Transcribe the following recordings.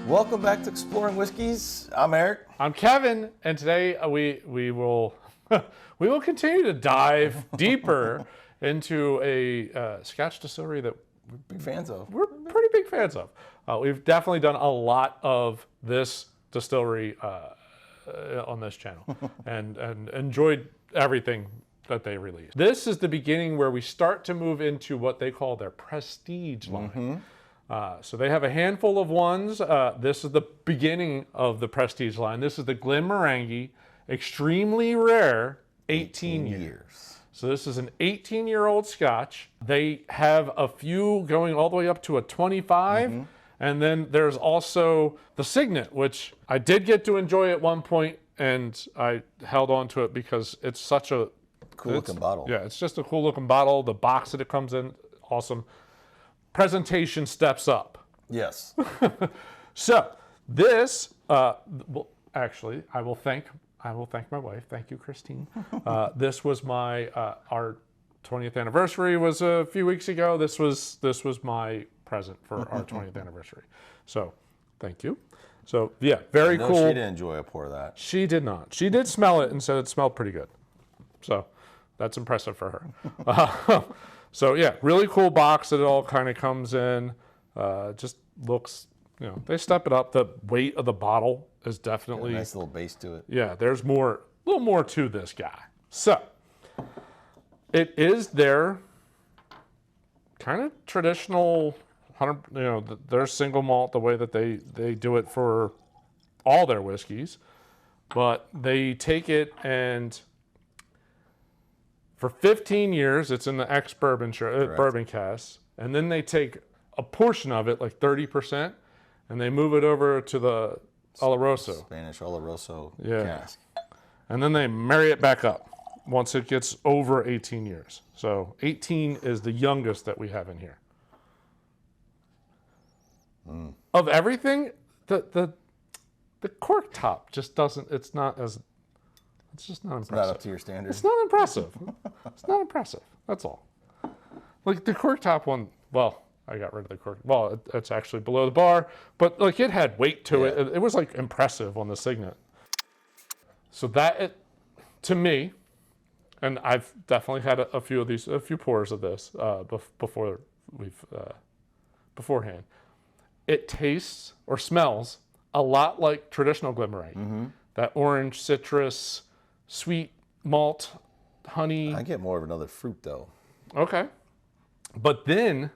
Welcome back to Exploring Whiskeys. I'm Eric. I'm Kevin, and today we will we will continue to dive deeper into a Scotch distillery that Big fans of. we're pretty big fans of. We've definitely done a lot of this distillery on this channel, and enjoyed everything that they released. This is the beginning where we start to move into what they call their prestige line. So they have a handful of ones. This is the beginning of the prestige line. This is the Glenmorangie, extremely rare, 18 years. So this is an 18-year-old Scotch. They have a few going all the way up to a 25. And then there's also the Signet, which I did get to enjoy at one point, and I held on to it because it's such a Cool looking bottle. Yeah, it's just a cool looking bottle. The box that it comes in, awesome. Presentation steps up. Yes. So this, well, actually, I will thank my wife. Thank you, Kristine. This was my our 20th anniversary was a few weeks ago. This was my present for our 20th anniversary. So, thank you. So yeah, very cool. She didn't enjoy a pour of that. She did not. She did smell it and said it smelled pretty good. So that's impressive for her. So yeah, really cool box that it all kind of comes in. Just looks, they step it up. The weight of the bottle is definitely Got a nice little base to it. Yeah, there's a little more to this guy. So it is their kind of traditional, their single malt, the way that they do it for all their whiskeys, but they take it and for 15 years, it's in the ex-Bourbon bourbon casks, and then they take a portion of it, like 30%, and they move it over to the Oloroso. Spanish Oloroso cask. And then they marry it back up once it gets over 18 years. So 18 is the youngest that we have in here. Of everything, the cork top just doesn't, it's just not impressive. It's not up to your standards. It's not impressive. It's not impressive. That's all. Like the cork top one, well, I got rid of the cork. Well, it's actually below the bar, but like it had weight to it. It was like impressive on the Signet. So to me, and I've definitely had a few pours of this beforehand. It tastes or smells a lot like traditional Glenmorangie. That orange, citrus, sweet malt, honey. I get more of another fruit though. Okay. But then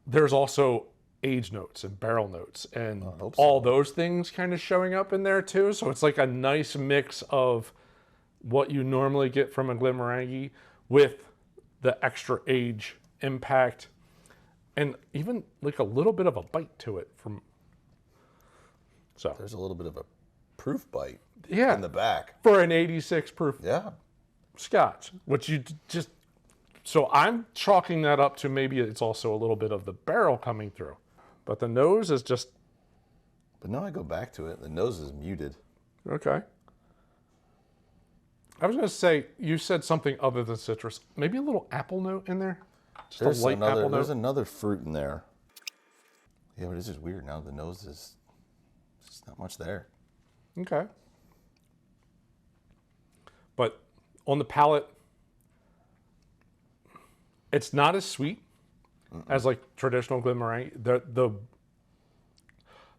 there's also age notes and barrel notes and all those things kind of showing up in there too. So it's like a nice mix of what you normally get from a Glenmorangie with the extra age impact and even like a little bit of a bite to it So there's a little bit of a proof bite in the back. For an 86 proof Scotch, which so I'm chalking that up to maybe it's also a little bit of the barrel coming through. But the nose is just... But now I go back to it, the nose is muted. Okay. I was going to say, you said something other than citrus. Maybe a little apple note in there? Just a light apple note? There's another fruit in there. Yeah, but it's just weird now. The nose is... There's not much there. Okay. But on the palate, it's not as sweet as like traditional Glenmorangie.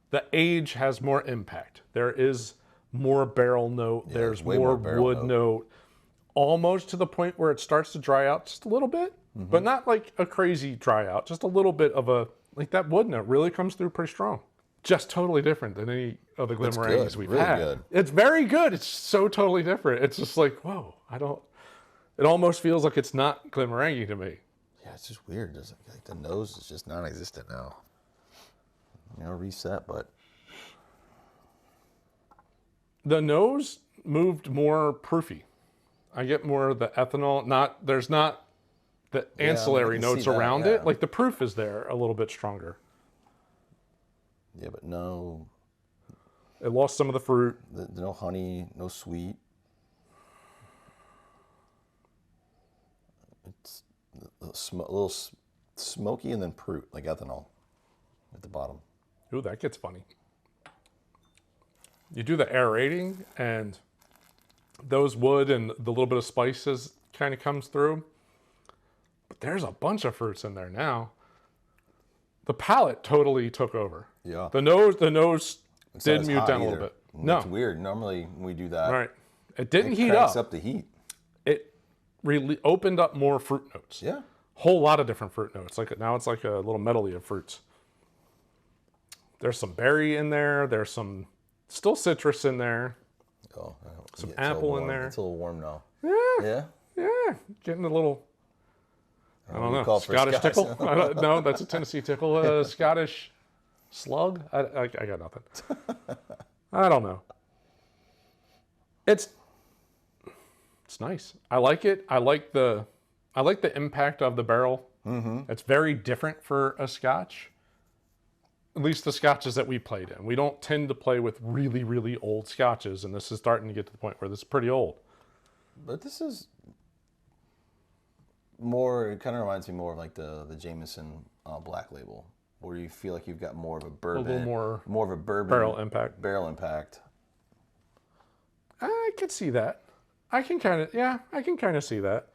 The age has more impact. There is more barrel note. Yeah, there's more wood note. Almost to the point where it starts to dry out just a little bit, but not like a crazy dry out. Just a little bit of that wood note really comes through pretty strong. Just totally different than any of the Glenmorangies we've had. Good. It's very good. It's so totally different. It's just like, whoa, it almost feels like it's not Glenmorangie to me. Yeah, it's just weird. Like the nose is just non-existent now. Reset, but. The nose moved more proofy. I get more of the ethanol. There's not the ancillary notes around it. Like the proof is there a little bit stronger. Yeah, but no. It lost some of the fruit. No honey, no sweet. It's a little smoky and then fruit, like ethanol at the bottom. Ooh, that gets funny. You do the aerating, and those wood and the little bit of spices kind of comes through. But there's a bunch of fruits in there now. The palate totally took over. Yeah. The nose It's did not as mute hot down a either. little bit. No. It's weird. Normally when we do that, Right. It didn't it heat cranks up. up the heat. It really opened up more fruit notes. Yeah. Whole lot of different fruit notes. Now it's like a little medley of fruits. There's some berry in there. There's some still citrus in there. Oh, Some it's a little apple in warm. there. It's a little warm now. Yeah. Yeah. Getting a little, I don't know, call for Scottish Scotch. tickle? No, that's a Tennessee tickle. Scottish slug? I got nothing. I don't know. It's nice. I like it. I like the impact of the barrel. Mm-hmm. It's very different for a Scotch. At least the Scotches that we played in. We don't tend to play with really, really old Scotches, and this is starting to get to the point where this is pretty old. But this is more, it kind of reminds me more of like the Jameson Black Label, where you feel like you've got more of a bourbon. A little more of a bourbon. barrel impact. Barrel impact. I could see that. I can kind of see that.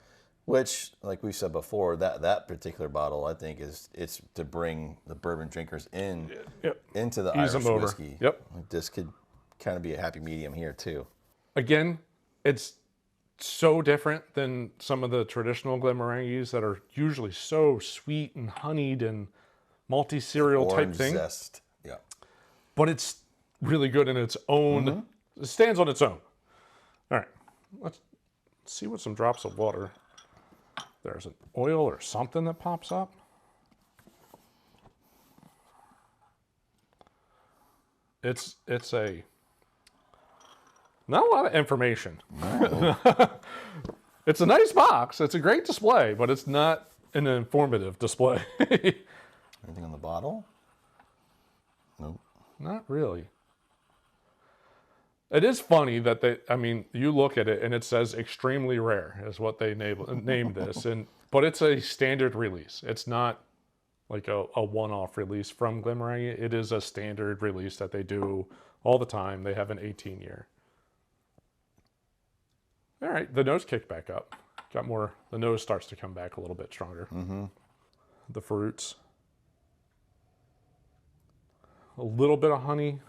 Which, like we said before, that particular bottle, I think, it's to bring the bourbon drinkers into the Ease Irish them over. whiskey. Yep. Like, this could kind of be a happy medium here too. Again, it's so different than some of the traditional Glenmorangies that are usually so sweet and honeyed and malty cereal type Orange thing. zest. Yeah. But it's really good in its own. It stands on its own. All right, let's see what some drops of water. There's an oil or something that pops up. It's a not a lot of information. No. It's a nice box. It's a great display, but it's not an informative display. Anything on the bottle? Nope. Not really. It is funny that you look at it and it says extremely rare is what they named this, but it's a standard release. It's not like a one-off release from Glenmorangie. It is a standard release that they do all the time. They have an 18-year. All right, the nose kicked back up. The nose starts to come back a little bit stronger. Mm-hmm. The fruits. A little bit of honey.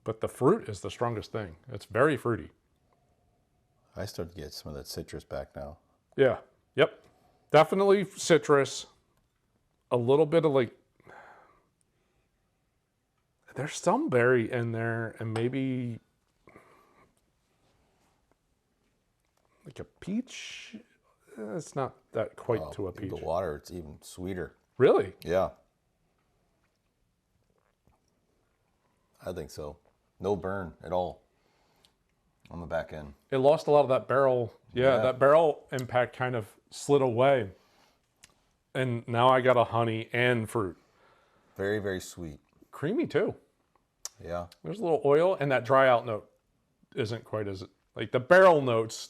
But the fruit is the strongest thing. It's very fruity. I start to get some of that citrus back now. Yeah. Yep. Definitely citrus. A little bit of there's some berry in there and maybe like a peach. It's not that quite to a peach. The water, it's even sweeter. Really? Yeah. I think so. No burn at all on the back end. It lost a lot of that barrel. Yeah, that barrel impact kind of slid away. And now I got a honey and fruit. Very, very sweet. Creamy too. Yeah. There's a little oil, and that dry out note isn't quite as, like the barrel notes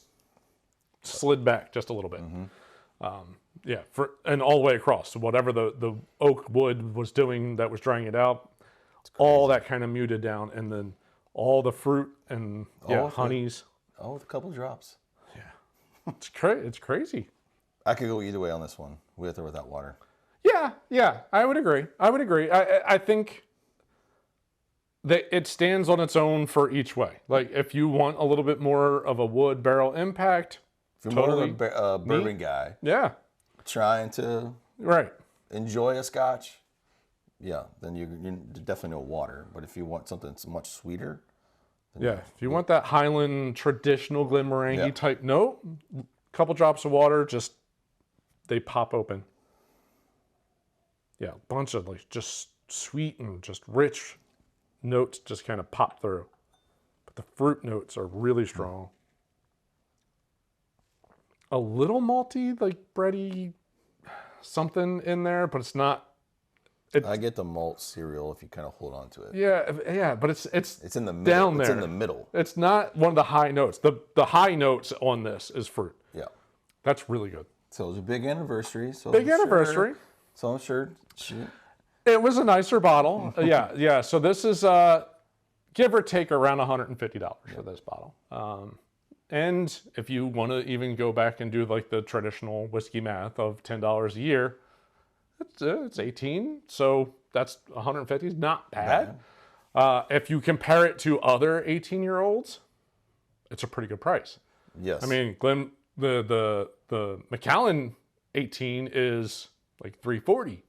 slid back just a little bit. Mm-hmm. And all the way across. So whatever the oak wood was doing that was drying it out, all that kind of muted down, and then all the fruit and honeys. A couple drops. Yeah, it's crazy. I could go either way on this one, with or without water. Yeah, I would agree. I think that it stands on its own for each way. Like if you want a little bit more of a wood barrel impact, If you're more of a bourbon guy, trying to enjoy a Scotch, then you definitely know water. But if you want something that's much sweeter, if you want that Highland traditional Glenmorangie type note, a couple drops of water, just they pop open. Yeah, a bunch of just sweet and just rich notes just kind of pop through. But the fruit notes are really strong. A little malty, like bready something in there, but it's not. I get the malt cereal if you kind of hold on to it. Yeah, but it's in the middle. Down there. It's in the middle. It's not one of the high notes. The high notes on this is fruit. Yeah. That's really good. So it's a big anniversary. So Big anniversary. So I'm sure. It was a nicer bottle. Yeah. So this is give or take around $150 for this bottle. And if you want to even go back and do like the traditional whiskey math of $10 a year, it's 18. So that's 150 is not bad. If you compare it to other 18-year-olds, it's a pretty good price. Yes. I mean, the Macallan 18 is like $340.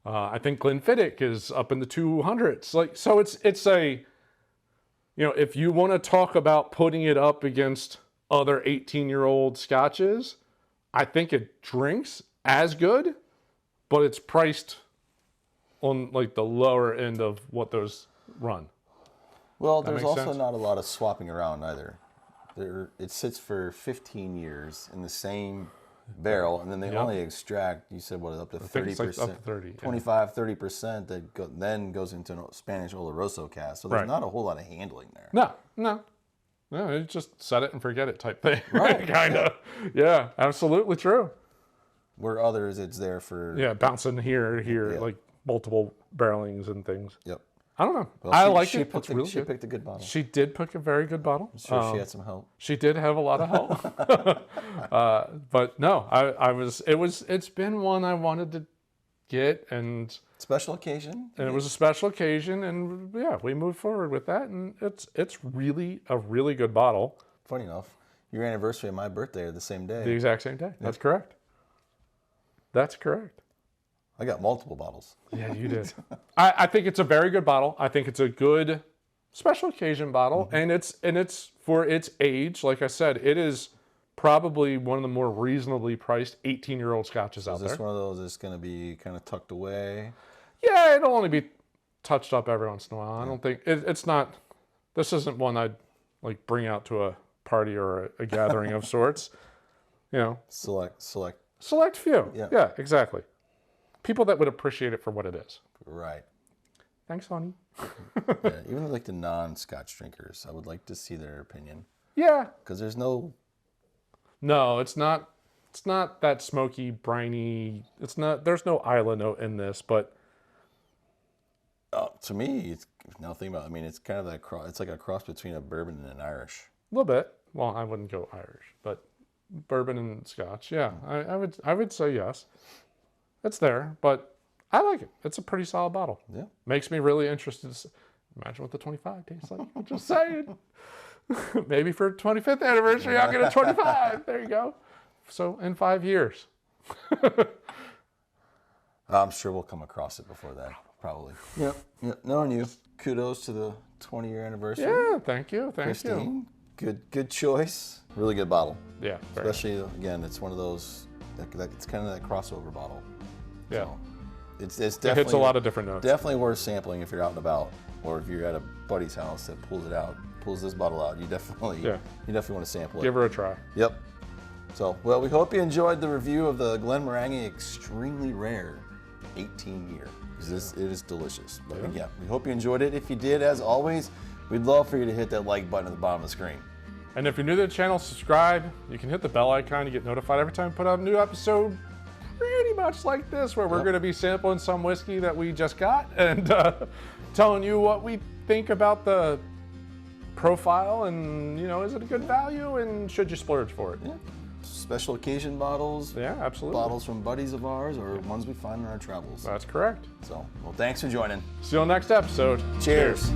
I think Glenfiddich is up in the 200s. Like, so it's a, if you want to talk about putting it up against other 18-year-old scotches, I think it drinks as good, but it's priced on like the lower end of what those run. Well, there's also not a lot of swapping around either. It sits for 15 years in the same barrel, and then they only extract, you said, what, up to 30%? Like up to 30, 25, 30% that then goes into a Spanish Oloroso cask. So there's not a whole lot of handling there. No, it's just set it and forget it type thing. Right. Kind of. Yeah, absolutely true. Where others, it's there for... Yeah, bouncing here, like multiple barrelings and things. Yep. I don't know. Well, I like it. She picked a good bottle. She did pick a very good bottle. I'm sure she had some help. She did have a lot of help. But no, it's been one I wanted to get, and special occasion. And it was a special occasion, and yeah, we moved forward with that, and it's really a really good bottle. Funny enough, your anniversary and my birthday are the same day. The exact same day. Yep. That's correct. That's correct. I got multiple bottles. Yeah, you did. I think it's a very good bottle. I think it's a good special occasion bottle, and it's for its age. Like I said, it is probably one of the more reasonably priced 18-year-old scotches out there. Is this one of those that's going to be kind of tucked away? Yeah, it'll only be touched up every once in a while. I don't think it's not. This isn't one I'd like bring out to a party or a gathering of sorts. Select few. Yeah, exactly. People that would appreciate it for what it is. Right. Thanks, honey. Yeah, even like the non-Scotch drinkers, I would like to see their opinion. Yeah. Because there's no... No, it's not that smoky, briny. There's no Isla note in this, but... to me, it's nothing about... I mean, it's kind of it's like a cross between a bourbon and an Irish. A little bit. Well, I wouldn't go Irish, but bourbon and Scotch, yeah. I would say yes. It's there, but I like it. It's a pretty solid bottle. Yeah. Makes me really interested to imagine what the 25 tastes like. I'm just saying. Maybe for 25th anniversary, I'll get a 25. There you go. So in 5 years. I'm sure we'll come across it before that, probably. Yep. Knowing you, kudos to the 20-year anniversary. Yeah, thank you. Kristine, good choice. Really good bottle. Yeah. Especially, again, it's one of those, it's kind of that crossover bottle. Yeah. So it's definitely... It hits a lot of different notes. Definitely worth sampling if you're out and about, or if you're at a buddy's house that pulls this bottle out. You definitely want to sample it. Give her a try. Yep. So, well, we hope you enjoyed the review of the Glenmorangie Extremely Rare 18-year. It is delicious. But again, we hope you enjoyed it. If you did, as always, we'd love for you to hit that like button at the bottom of the screen. And if you're new to the channel, subscribe. You can hit the bell icon to get notified every time we put out a new episode. Pretty much like this, where we're going to be sampling some whiskey that we just got and telling you what we think about the profile and, is it a good value and should you splurge for it? Yeah. Special occasion bottles. Yeah, absolutely. Bottles from buddies of ours or ones we find in our travels. That's correct. So, well, thanks for joining. See you on the next episode. Cheers.